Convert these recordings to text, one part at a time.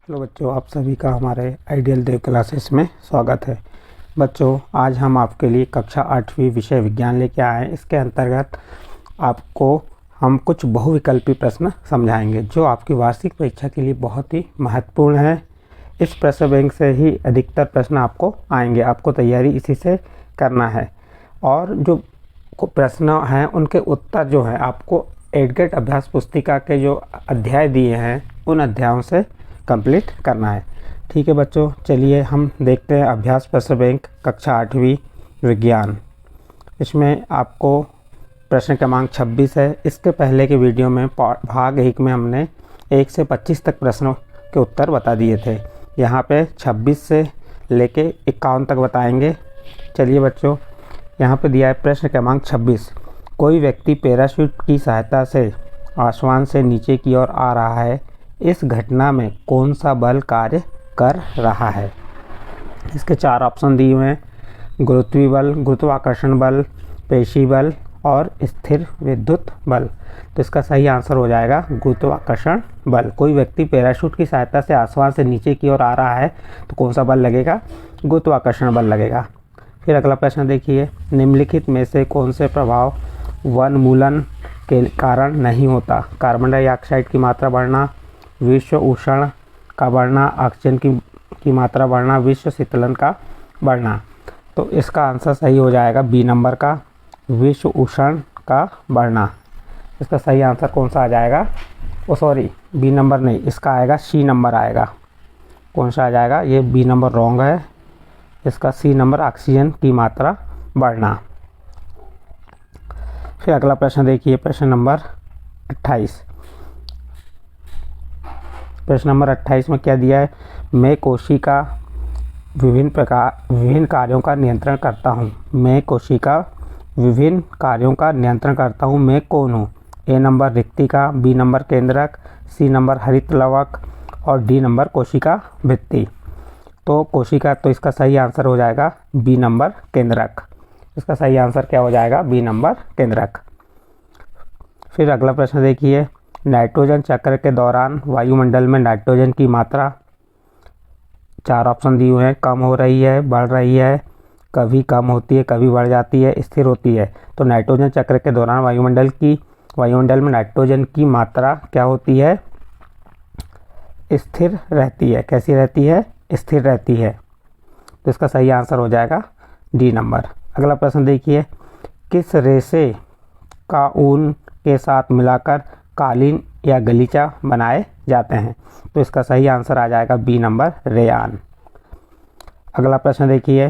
Hello बच्चों, आप सभी का हमारे आइडियल देव क्लासेस में स्वागत है। बच्चों, आज हम आपके लिए कक्षा 8वीं विषय विज्ञान लेके आए हैं। इसके अंतर्गत आपको हम कुछ बहुविकल्पी प्रश्न समझाएंगे जो आपकी वार्षिक परीक्षा के लिए बहुत ही महत्वपूर्ण है। इस प्रश्न बैंक से ही अधिकतर प्रश्न आपको आएंगे, आपको तैयारी इसी से करना है। और जो प्रश्न हैं उनके उत्तर जो है आपको एडगेट अभ्यास पुस्तिका के जो अध्याय दिए हैं उन अध्यायों से कंप्लीट करना है। ठीक है बच्चों, चलिए हम देखते हैं अभ्यास प्रश्न बैंक कक्षा 8वीं विज्ञान। इसमें आपको प्रश्न क्रमांक 26 है। इसके पहले के वीडियो में भाग 1 में हमने 1 से 25 तक प्रश्नों के उत्तर बता दिए थे। यहाँ पे 26 से लेके 51 तक बताएंगे। चलिए बच्चों, यहाँ पे दिया है प्रश्न क्रमांक 26। कोई व्यक्ति पैराशूट की सहायता से आसमान से नीचे की ओर आ रहा है। इस घटना में कौन सा बल कार्य कर रहा है? इसके 4 ऑप्शन दिए हुए हैं: गुरुत्वीय बल, गुरुत्वाकर्षण बल, पेशी बल और स्थिर विद्युत बल। तो इसका सही आंसर हो जाएगा गुरुत्वाकर्षण बल। कोई व्यक्ति पैराशूट की सहायता से आसमान से नीचे की ओर आ रहा है तो कौन सा बल लगेगा? गुरुत्वाकर्षण बल लगेगा। फिर अगला प्रश्न देखिए, निम्नलिखित में से कौन से प्रभाव वनमूलन के कारण नहीं होता? कार्बन डाइऑक्साइड की मात्रा बढ़ना, विश्व उष्ण का बढ़ना, ऑक्सीजन की मात्रा बढ़ना, विश्व शीतलन का बढ़ना। तो इसका आंसर सही हो जाएगा बी नंबर का, विश्व उष्ण का बढ़ना। इसका सही आंसर कौन सा आ जाएगा? बी नंबर नहीं, इसका आएगा सी नंबर आएगा। कौन सा आ जाएगा? ये बी नंबर रॉन्ग है। इसका सी नंबर ऑक्सीजन की मात्रा बढ़ना। फिर अगला प्रश्न देखिए, प्रश्न नंबर 28। प्रश्न नंबर 28 में क्या दिया है? मैं कोशिका विभिन्न कार्यों का नियंत्रण करता हूँ। मैं कोशिका विभिन्न कार्यों का नियंत्रण करता हूँ। मैं कौन हूँ? ए नंबर रिक्तिका, बी नंबर केंद्रक, सी नंबर हरित लवक और डी नंबर कोशिका भित्ति। तो कोशिका, तो इसका सही आंसर हो जाएगा बी नंबर केंद्रक। इसका सही आंसर क्या हो जाएगा? बी नंबर केंद्रक। फिर अगला प्रश्न देखिए, नाइट्रोजन चक्र के दौरान वायुमंडल में नाइट्रोजन की मात्रा, 4 ऑप्शन दिए हुए हैं, कम हो रही है, बढ़ रही है, कभी कम होती है, कभी बढ़ जाती है, स्थिर होती है। तो नाइट्रोजन चक्र के दौरान वायुमंडल में नाइट्रोजन की मात्रा क्या होती है? स्थिर रहती है। कैसी रहती है? स्थिर रहती है। तो इसका सही आंसर हो जाएगा डी नंबर। अगला प्रश्न देखिए, किस रेशे का ऊन के साथ मिलाकर कालीन या गलीचा बनाए जाते हैं? तो इसका सही आंसर आ जाएगा बी नंबर रेयान। अगला प्रश्न देखिए,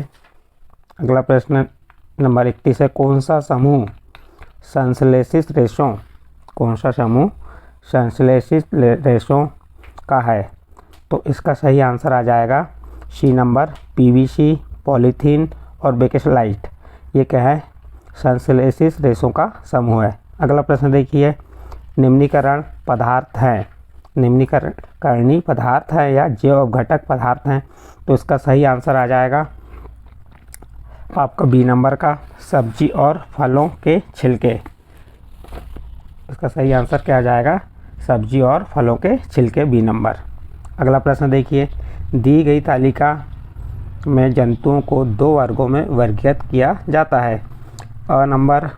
अगला प्रश्न नंबर 31 है, कौन सा समूह संश्लेषित रेशों का है? तो इसका सही आंसर आ जाएगा सी नंबर पीवीसी, पॉलीथीन और बेकेसलाइट। ये क्या है? संश्लेषित रेशों का समूह है। अगला प्रश्न देखिए, निम्नीकरण पदार्थ है या जैव घटक पदार्थ हैं? तो इसका सही आंसर आ जाएगा आपका बी नंबर का, सब्जी और फलों के छिलके। इसका सही आंसर क्या आ जाएगा? सब्जी और फलों के छिलके, बी नंबर। अगला प्रश्न देखिए, दी गई तालिका में जंतुओं को 2 वर्गों में वर्गीकृत किया जाता है, अ नंबर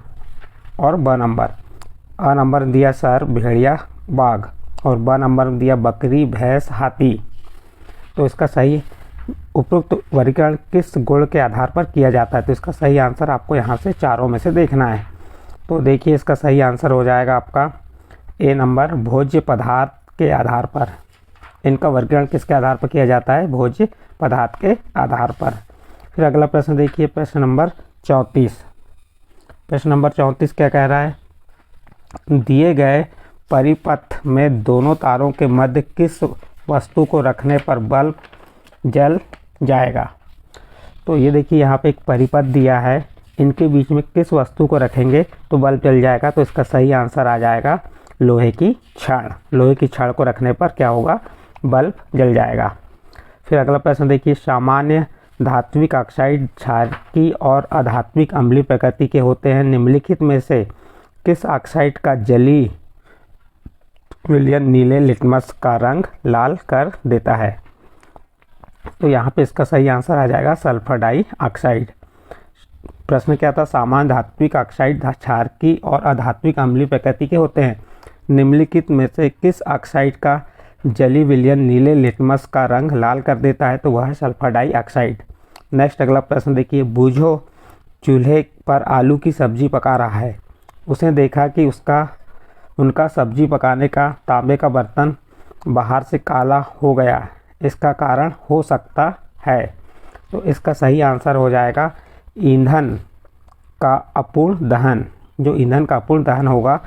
और ब नंबर। अ नंबर दिया सर, भेड़िया, बाघ, और ब नंबर दिया बकरी, भैंस, हाथी। तो इसका सही उपयुक्त वर्गीकरण किस गुण के आधार पर किया जाता है? तो इसका सही आंसर आपको यहाँ से चारों में से देखना है। तो देखिए, इसका सही आंसर हो जाएगा आपका ए नंबर, भोज्य पदार्थ के आधार पर। इनका वर्गीकरण किसके आधार पर किया जाता है? भोज्य पदार्थ के आधार पर। फिर अगला प्रश्न देखिए, प्रश्न नंबर 34। प्रश्न नंबर 34 क्या कह रहा है? दिए गए परिपथ में दोनों तारों के मध्य किस वस्तु को रखने पर बल्ब जल जाएगा? तो ये देखिए, यहाँ पे एक परिपथ दिया है, इनके बीच में किस वस्तु को रखेंगे तो बल्ब जल जाएगा? तो इसका सही आंसर आ जाएगा लोहे की छड़। लोहे की छड़ को रखने पर क्या होगा? बल्ब जल जाएगा। फिर अगला प्रश्न देखिए, सामान्य धात्विक ऑक्साइड क्षारकीय और अधात्विक अम्लीय प्रकृति के होते हैं। निम्नलिखित में से किस ऑक्साइड का जलीय विलयन नीले लिटमस का रंग लाल कर देता है। तो यहाँ पे इसका सही आंसर आ जाएगा सल्फर डाइऑक्साइड। प्रश्न क्या था, सामान्य धात्विक ऑक्साइड क्षारकी और अधात्विक अम्लीय प्रकृति के होते हैं। निम्नलिखित में से किस ऑक्साइड का जली विलयन नीले लिटमस का रंग लाल कर देता है? तो वह है सल्फर डाइऑक्साइड। नेक्स्ट अगला प्रश्न देखिए, बूझो चूल्हे पर आलू की सब्जी पका रहा है। उसने देखा कि उनका सब्जी पकाने का तांबे का बर्तन बाहर से काला हो गया। इसका कारण हो सकता है। तो इसका सही आंसर हो जाएगा ईंधन का अपूर्ण दहन। जो ईंधन का अपूर्ण दहन होगा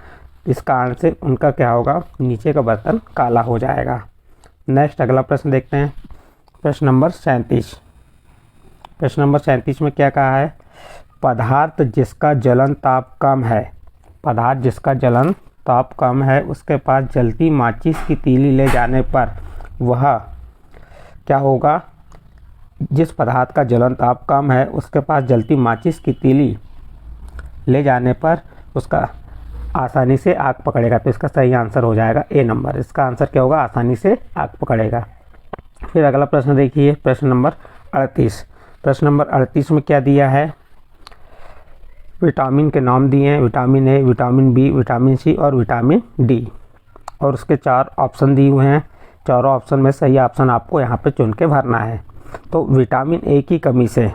इस कारण से उनका क्या होगा, नीचे का बर्तन काला हो जाएगा। नेक्स्ट अगला प्रश्न देखते हैं, प्रश्न नंबर 37। प्रश्न नंबर 37 में क्या कहा है, पदार्थ जिसका जलन ताप कम है, पदार्थ जिसका जलन ताप कम है उसके पास जलती माचिस की तीली ले जाने पर वह क्या होगा, जिस पदार्थ का जलन ताप कम है उसके पास जलती माचिस की तीली ले जाने पर उसका आसानी से आग पकड़ेगा। तो इसका सही आंसर हो जाएगा ए नंबर। इसका आंसर क्या होगा, आसानी से आग पकड़ेगा। फिर अगला प्रश्न देखिए, प्रश्न नंबर 38। प्रश्न नंबर 38 में क्या दिया है, विटामिन के नाम दिए हैं, vitamin A, vitamin B, vitamin C और विटामिन डी, और उसके 4 ऑप्शन दिए हुए हैं। चारों ऑप्शन में सही ऑप्शन आपको यहाँ पे चुन के भरना है। तो विटामिन ए की कमी से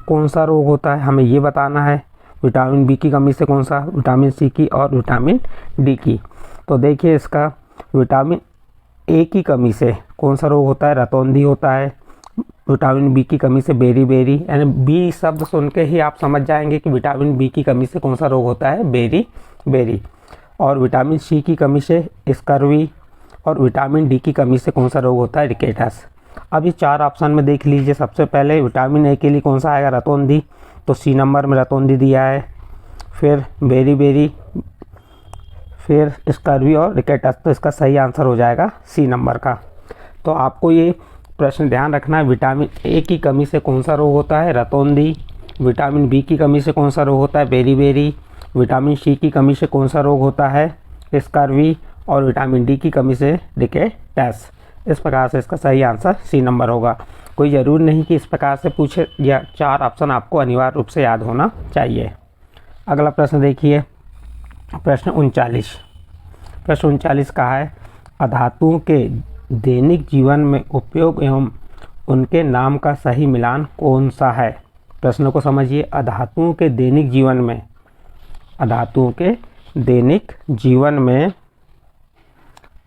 कौन सा रोग होता है हमें ये बताना है, विटामिन बी की कमी से कौन सा, विटामिन सी की और विटामिन डी की। तो देखिए इसका विटामिन ए की कमी से कौन सा रोग होता है, रतौंधी होता है। विटामिन बी की कमी से बेरी बेरी, यानी बी शब्द सुन के ही आप समझ जाएंगे कि विटामिन बी की कमी से कौन सा रोग होता है, बेरी बेरी। और विटामिन सी की कमी से स्कर्वी, और विटामिन डी की कमी से कौन सा रोग होता है, रिकेटस। अब ये 4 ऑप्शन में देख लीजिए, सबसे पहले विटामिन ए के लिए कौन सा आएगा, रतौंधी, तो सी नंबर में रतौंधी दिया है। फिर बेरी बेरी, फिर स्कर्वी और रिकेटस, तो इसका सही आंसर हो जाएगा सी नंबर का। तो आपको ये प्रश्न ध्यान रखना है, विटामिन ए की कमी से कौन सा रोग होता है, रतौंधी, विटामिन बी की कमी से कौन सा रोग होता है, बेरी बेरी, विटामिन सी की कमी से कौन सा रोग होता है, स्कर्वी, और विटामिन डी की कमी से रिकेटस। इस प्रकार से इसका सही आंसर सी नंबर होगा। कोई ज़रूरी नहीं कि इस प्रकार से पूछे, या 4 ऑप्शन आपको अनिवार्य रूप से याद होना चाहिए। अगला प्रश्न देखिए, प्रश्न 39। प्रश्न 39 कहा है, अधातुओं के दैनिक जीवन में उपयोग एवं उनके नाम का सही मिलान कौन सा है। प्रश्न को समझिए, अधातुओं के दैनिक जीवन में, अधातुओं के दैनिक जीवन में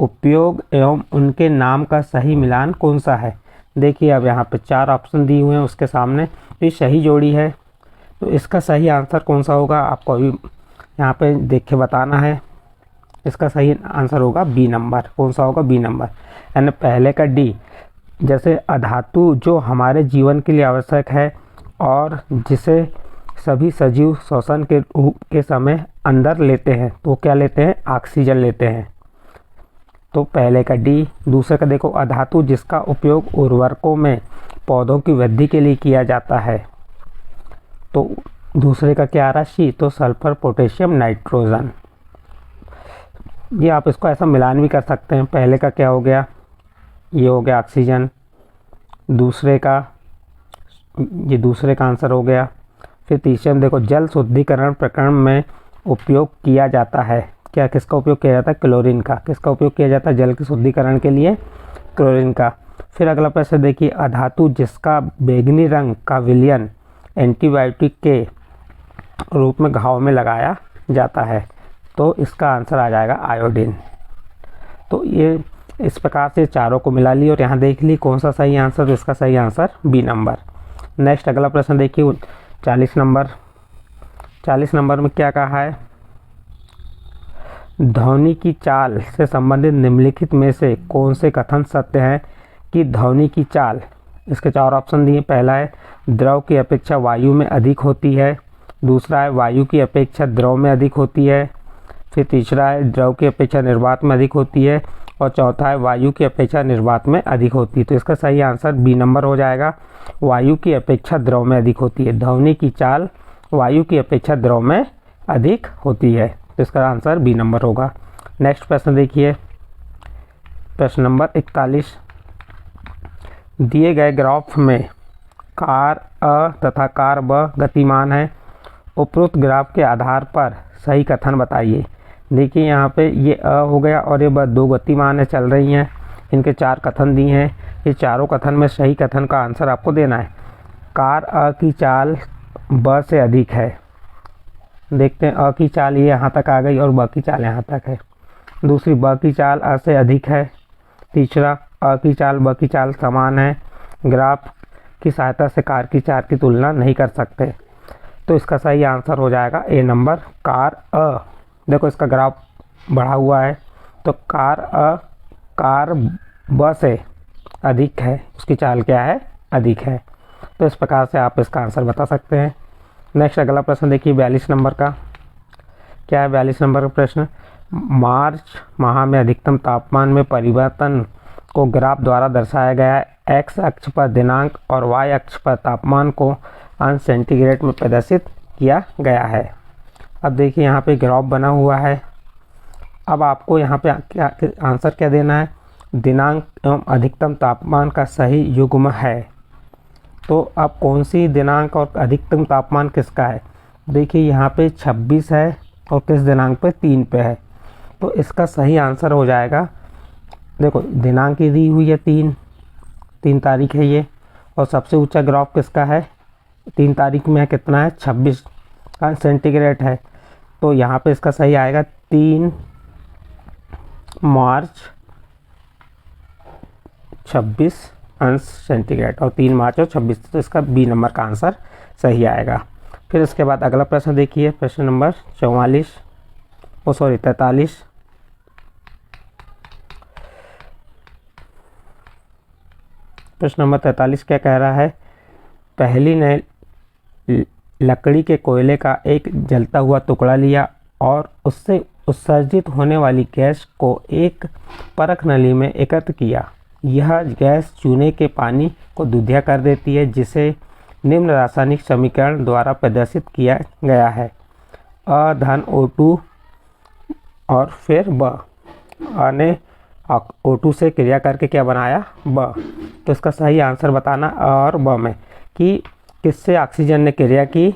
उपयोग एवं उनके नाम का सही मिलान कौन सा है। देखिए अब यहाँ पे 4 ऑप्शन दिए हुए हैं उसके सामने, तो ये सही जोड़ी है। तो इसका सही आंसर कौन सा होगा आपको अभी यहाँ पे देख के बताना है। इसका सही आंसर होगा बी नंबर। कौन सा होगा, बी नंबर, यानी पहले का डी। जैसे अधातु जो हमारे जीवन के लिए आवश्यक है और जिसे सभी सजीव श्वसन के समय अंदर लेते हैं, तो क्या लेते हैं, ऑक्सीजन लेते हैं। तो पहले का डी। दूसरे का देखो, अधातु जिसका उपयोग उर्वरकों में पौधों की वृद्धि के लिए किया जाता है, तो दूसरे का क्या आ रहा है, सी, तो सल्फर पोटेशियम नाइट्रोजन। ये आप इसको ऐसा मिलान भी कर सकते हैं। पहले का क्या हो गया, ये हो गया ऑक्सीजन, दूसरे का, ये दूसरे का आंसर हो गया। फिर तीसरे में देखो, जल शुद्धिकरण प्रकरण में उपयोग किया जाता है, क्या किसका उपयोग किया जाता है, क्लोरीन का। किसका उपयोग किया जाता है जल के शुद्धिकरण के लिए, क्लोरीन का। फिर अगला प्रश्न देखिए, अधातु जिसका बैंगनी रंग का विलयन एंटीबायोटिक के रूप में घाव में लगाया जाता है, तो इसका आंसर आ जाएगा आयोडीन। तो ये इस प्रकार से चारों को मिला ली और यहाँ देख ली कौन सा सही आंसर, तो इसका सही आंसर बी नंबर। नेक्स्ट अगला प्रश्न देखिए 40 नंबर। 40 नंबर में क्या कहा है, ध्वनि की चाल से संबंधित निम्नलिखित में से कौन से कथन सत्य हैं कि ध्वनि की चाल, इसके 4 ऑप्शन दिए। पहला है द्रव की अपेक्षा वायु में अधिक होती है, दूसरा है वायु की अपेक्षा द्रव में अधिक होती है, फिर तीसरा है द्रव की अपेक्षा निर्वात में अधिक होती है, और चौथा है वायु की अपेक्षा निर्वात में अधिक होती है। तो इसका सही आंसर बी नंबर हो जाएगा, वायु की अपेक्षा द्रव में अधिक होती है। ध्वनि की चाल वायु की अपेक्षा द्रव में अधिक होती है, तो इसका आंसर बी नंबर होगा। नेक्स्ट प्रश्न देखिए, प्रश्न नंबर 41, दिए गए ग्राफ में कार अ तथा कार ब गतिमान है। उपरोक्त ग्राफ के आधार पर सही कथन बताइए। देखिए यहाँ पे ये अ हो गया और ये ब, दो गतिमान है, चल रही हैं। इनके 4 कथन दिए हैं। ये चारों कथन में सही कथन का आंसर आपको देना है। कार अ की चाल ब से अधिक है। देखते हैं, अ की चाल ये यहाँ तक आ गई और ब की चाल यहाँ तक है। दूसरी, ब की चाल अ से अधिक है। तीसरा, अ की चाल ब की चाल समान है। ग्राफ की सहायता से कार की चाल की तुलना नहीं कर सकते। तो इसका सही आंसर हो जाएगा ए नंबर, कार अ। देखो इसका ग्राफ बढ़ा हुआ है, तो कार अ कार ब से अधिक है, उसकी चाल क्या है, अधिक है। तो इस प्रकार से आप इसका आंसर बता सकते हैं। नेक्स्ट अगला प्रश्न देखिए 42 नंबर का। क्या है 42 नंबर का प्रश्न? मार्च माह में अधिकतम तापमान में परिवर्तन को ग्राफ द्वारा दर्शाया गया है। एक्स अक्ष पर दिनांक और वाई अक्ष पर तापमान को अंश सेंटीग्रेड में प्रदर्शित किया गया है। अब देखिए यहाँ पे ग्राफ बना हुआ है। अब आपको यहाँ पे क्या आंसर क्या देना है? दिनांक एवं अधिकतम तापमान का सही युग्म है। तो अब कौन सी दिनांक और अधिकतम तापमान किसका है? देखिए यहाँ पे 26 है और किस दिनांक पे 3 पे है। तो इसका सही आंसर हो जाएगा, देखो दिनांक की दी हुई है 3 तारीख है ये, और सबसे ऊंचा ग्राफ किसका है? 3 तारीख में है, कितना है? 26 सेंटीग्रेड है। तो यहाँ पे इसका सही आएगा 3 मार्च 26 अंश सेंटीग्रेड, और 3 मार्च और 26, तो इसका बी नंबर का आंसर सही आएगा। फिर इसके बाद अगला प्रश्न देखिए, प्रश्न नंबर 43। प्रश्न नंबर 43 क्या कह रहा है? पहली ने लकड़ी के कोयले का एक जलता हुआ टुकड़ा लिया और उससे उत्सर्जित होने वाली गैस को एक परख नली में एकत्र किया। यह गैस चूने के पानी को दूधिया कर देती है, जिसे निम्न रासायनिक समीकरण द्वारा प्रदर्शित किया गया है। अ धन O2 और फिर ब। अ ने O2 से क्रिया करके क्या बनाया? ब। तो इसका सही आंसर बताना अ और ब में कि किससे ऑक्सीजन ने क्रिया की,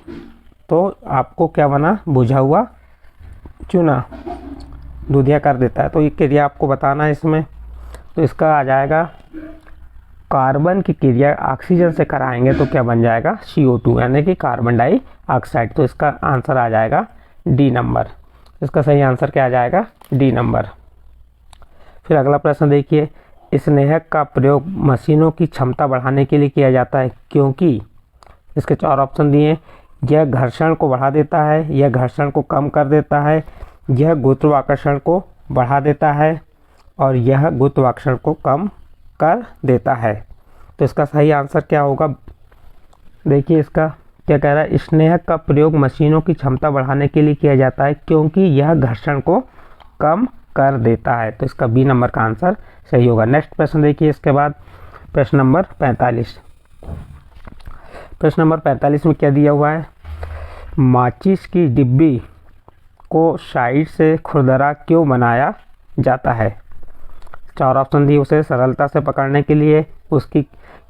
तो आपको क्या बना? बुझा हुआ चूना दूधिया कर देता है। तो ये क्रिया आपको बताना है इसमें। तो इसका आ जाएगा, कार्बन की क्रिया ऑक्सीजन से कराएंगे तो क्या बन जाएगा? CO2 यानी कि कार्बन डाइऑक्साइड। तो इसका आंसर आ जाएगा डी नंबर। इसका सही आंसर क्या आ जाएगा? D number. फिर अगला प्रश्न देखिए, स्नेहक का प्रयोग मशीनों की क्षमता बढ़ाने के लिए किया जाता है, क्योंकि इसके 4 ऑप्शन दिए। यह घर्षण को बढ़ा देता है, यह घर्षण को कम कर देता है, यह गुरुत्वाकर्षण को बढ़ा देता है, और यह गुरुत्वाकर्षण को कम कर देता है। तो इसका सही आंसर क्या होगा? देखिए इसका क्या कह रहा है? स्नेहक का प्रयोग मशीनों की क्षमता बढ़ाने के लिए किया जाता है, क्योंकि यह घर्षण को कम कर देता है। तो इसका बी नंबर का आंसर सही होगा। नेक्स्ट प्रश्न देखिए इसके बाद, प्रश्न नंबर 45। प्रश्न नंबर 45 में क्या दिया हुआ है? माचिस की डिब्बी को साइड से खुरदरा क्यों बनाया जाता है? 4 ऑप्शन दिए। उसे सरलता से पकड़ने के लिए, उसकी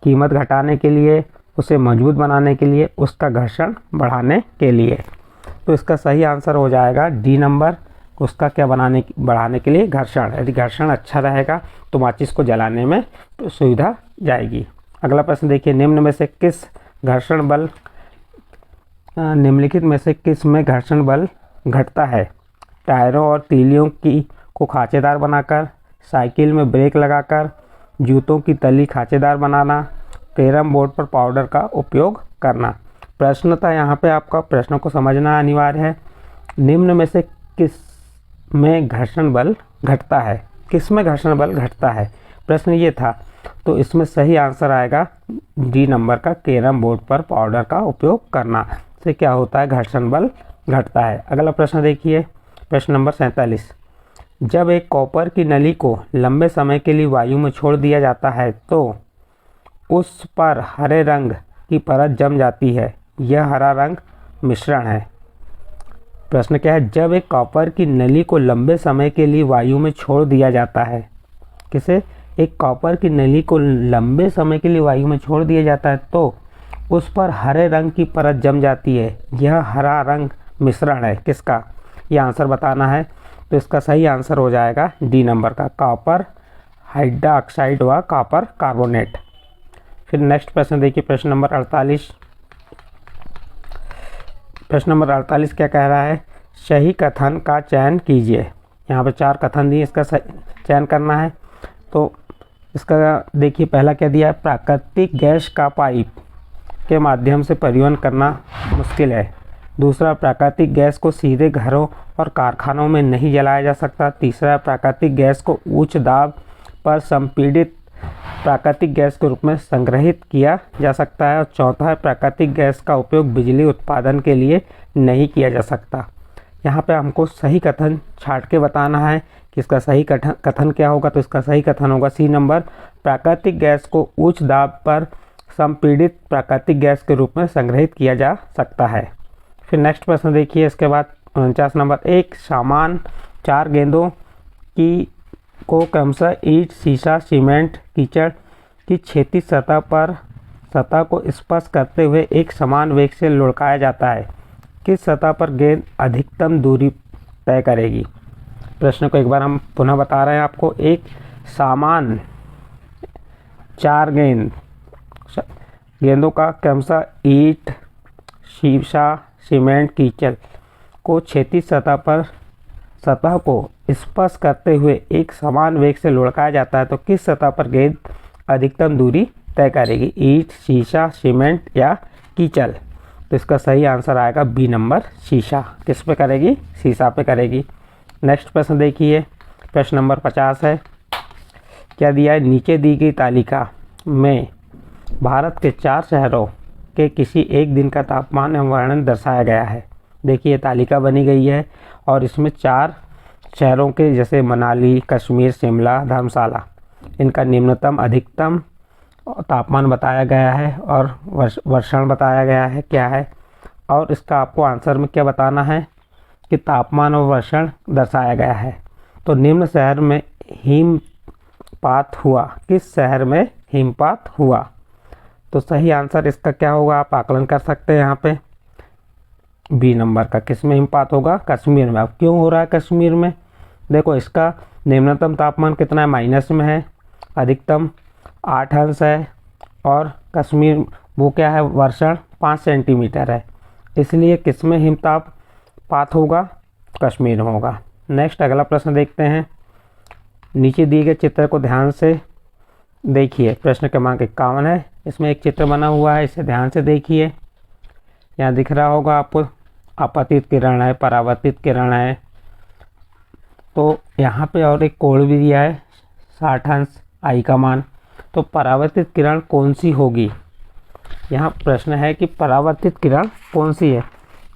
कीमत घटाने के लिए, उसे मजबूत बनाने के लिए, उसका घर्षण बढ़ाने के लिए। तो इसका सही आंसर हो जाएगा डी नंबर, उसका क्या बढ़ाने के लिए? घर्षण। यदि घर्षण अच्छा रहेगा तो माचिस को जलाने में सुविधा जाएगी। अगला प्रश्न देखिए, निम्नलिखित में से किस में घर्षण बल घटता है? टायरों और तीलियों को खांचेदार बनाकर, साइकिल में ब्रेक लगाकर, जूतों की तली खांचेदार बनाना, कैरम बोर्ड पर पाउडर का उपयोग करना। प्रश्न था यहाँ पे, आपका प्रश्नों को समझना अनिवार्य है। निम्न में से किस में घर्षण बल घटता है? किस में घर्षण बल घटता है, प्रश्न ये था। तो इसमें सही आंसर आएगा डी नंबर का, कैरम बोर्ड पर पाउडर का उपयोग करना से क्या होता है? घर्षण बल घटता है। अगला प्रश्न देखिए, प्रश्न नंबर 47। जब एक कॉपर की नली को लंबे समय के लिए वायु में छोड़ दिया जाता है तो उस पर हरे रंग की परत जम जाती है। यह हरा रंग मिश्रण है। प्रश्न क्या है? जब एक कॉपर की नली को लंबे समय के लिए वायु में छोड़ दिया जाता है किसे, एक कॉपर की नली को लंबे समय के लिए वायु में छोड़ दिया जाता है तो उस पर हरे रंग की परत जम जाती है। यह हरा रंग मिश्रण है किसका, यह आंसर बताना है। तो इसका सही आंसर हो जाएगा डी नंबर का, कॉपर हाइड्रोक्साइड व कॉपर कार्बोनेट। फिर नेक्स्ट प्रश्न देखिए, प्रश्न नंबर 48। प्रश्न नंबर 48 क्या कह रहा है, सही कथन का चयन कीजिए। यहाँ पर 4 कथन दिए, इसका चयन करना है। तो इसका देखिए पहला क्या दिया है, प्राकृतिक गैस का पाइप के माध्यम से परिवहन करना मुश्किल है। दूसरा, प्राकृतिक गैस को सीधे घरों और कारखानों में नहीं जलाया जा सकता। तीसरा, प्राकृतिक गैस को उच्च दाब पर संपीड़ित प्राकृतिक गैस के रूप में संग्रहित किया जा सकता है। और चौथा है, प्राकृतिक गैस का उपयोग बिजली उत्पादन के लिए नहीं किया जा सकता। यहाँ पे हमको सही कथन छांट के बताना है कि इसका सही कथन क्या होगा। तो इसका सही कथन होगा सी नंबर, प्राकृतिक गैस को उच्च दाब पर संपीड़ित प्राकृतिक गैस के रूप में संग्रहित किया जा सकता है। फिर नेक्स्ट प्रश्न देखिए, इसके बाद 49 नंबर, एक समान 4 गेंदों की को क्रमशः ईंट, शीशा, सीमेंट, कीचड़ की क्षैतिज सतह को स्पर्श करते हुए एक समान वेग से लुढ़काया जाता है। किस सतह पर गेंद अधिकतम दूरी तय करेगी। प्रश्न को एक बार हम पुनः बता रहे हैं आपको, एक समान 4 गेंदों का क्रमशः ईंट, शीशा, सीमेंट, कीचड़ को क्षैतिज सतह को स्पर्श करते हुए एक समान वेग से लुढ़काया जाता है। तो किस सतह पर गेंद अधिकतम दूरी तय करेगी, ईंट, शीशा, सीमेंट या कीचड़। तो इसका सही आंसर आएगा बी नंबर, शीशा। किस पे करेगी, शीशा पे करेगी। नेक्स्ट प्रश्न देखिए, प्रश्न नंबर 50 है। क्या दिया है, नीचे दी गई तालिका में भारत के 4 शहरों के किसी एक दिन का तापमान एवं वर्णन दर्शाया गया है। देखिए तालिका बनी गई है और इसमें 4 शहरों के जैसे मनाली, कश्मीर, शिमला, धर्मशाला, इनका निम्नतम अधिकतम तापमान बताया गया है और वर्षण बताया गया है क्या है। और इसका आपको आंसर में क्या बताना है कि तापमान और वर्षण दर्शाया गया है। तो निम्न शहर में हिमपात हुआ, किस शहर में हिमपात हुआ। तो सही आंसर इसका क्या होगा, आप आकलन कर सकते हैं यहाँ पे बी नंबर का, किस में हिमपात होगा, कश्मीर में। अब क्यों हो रहा है कश्मीर में, देखो इसका निम्नतम तापमान कितना है, माइनस में है, अधिकतम 8 अंश है और कश्मीर वो क्या है, वर्षण 5 सेंटीमीटर है, इसलिए किस में हिमपात होगा, कश्मीर में होगा। नेक्स्ट अगला प्रश्न देखते हैं। नीचे दिए गए चित्र को ध्यान से देखिए, प्रश्न क्रमांक 51 है। इसमें एक चित्र बना हुआ है, इसे ध्यान से देखिए। यहाँ दिख रहा होगा आपको, आपतित किरण है, परावर्तित किरण है। तो यहाँ पे और एक कोण भी दिया है 60 अंश आई का मान। तो परावर्तित किरण कौन सी होगी, यहाँ प्रश्न है कि परावर्तित किरण कौन सी है।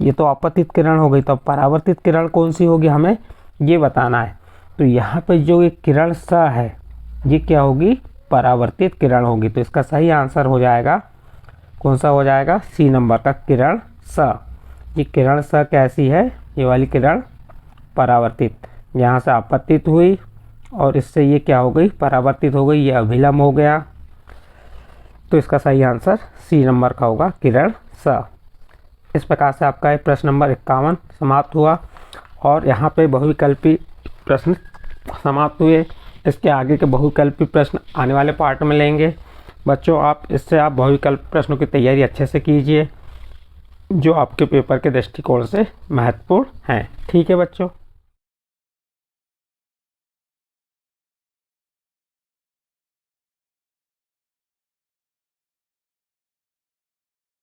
ये तो आपतित किरण हो गई, तो परावर्तित किरण कौन सी होगी हमें ये बताना है। तो यहाँ पे जो एक किरण स है ये क्या होगी, परावर्तित किरण होगी। तो इसका सही आंसर हो जाएगा, कौन सा हो जाएगा, सी नंबर का, किरण स। ये किरण स कैसी है, ये वाली किरण परावर्तित, यहाँ से आपतित हुई और इससे ये क्या हो गई, परावर्तित हो गई, ये अभिलंब हो गया। तो इसका सही आंसर सी नंबर का होगा, किरण स। इस प्रकार से आपका ये प्रश्न नंबर 51 समाप्त हुआ और यहाँ पे बहुविकल्पी प्रश्न समाप्त हुए। इसके आगे के बहुविकल्पी प्रश्न आने वाले पार्ट में लेंगे। बच्चों आप बहुविकल्पी प्रश्नों की तैयारी अच्छे से कीजिए जो आपके पेपर के दृष्टिकोण से महत्वपूर्ण हैं। ठीक है बच्चों।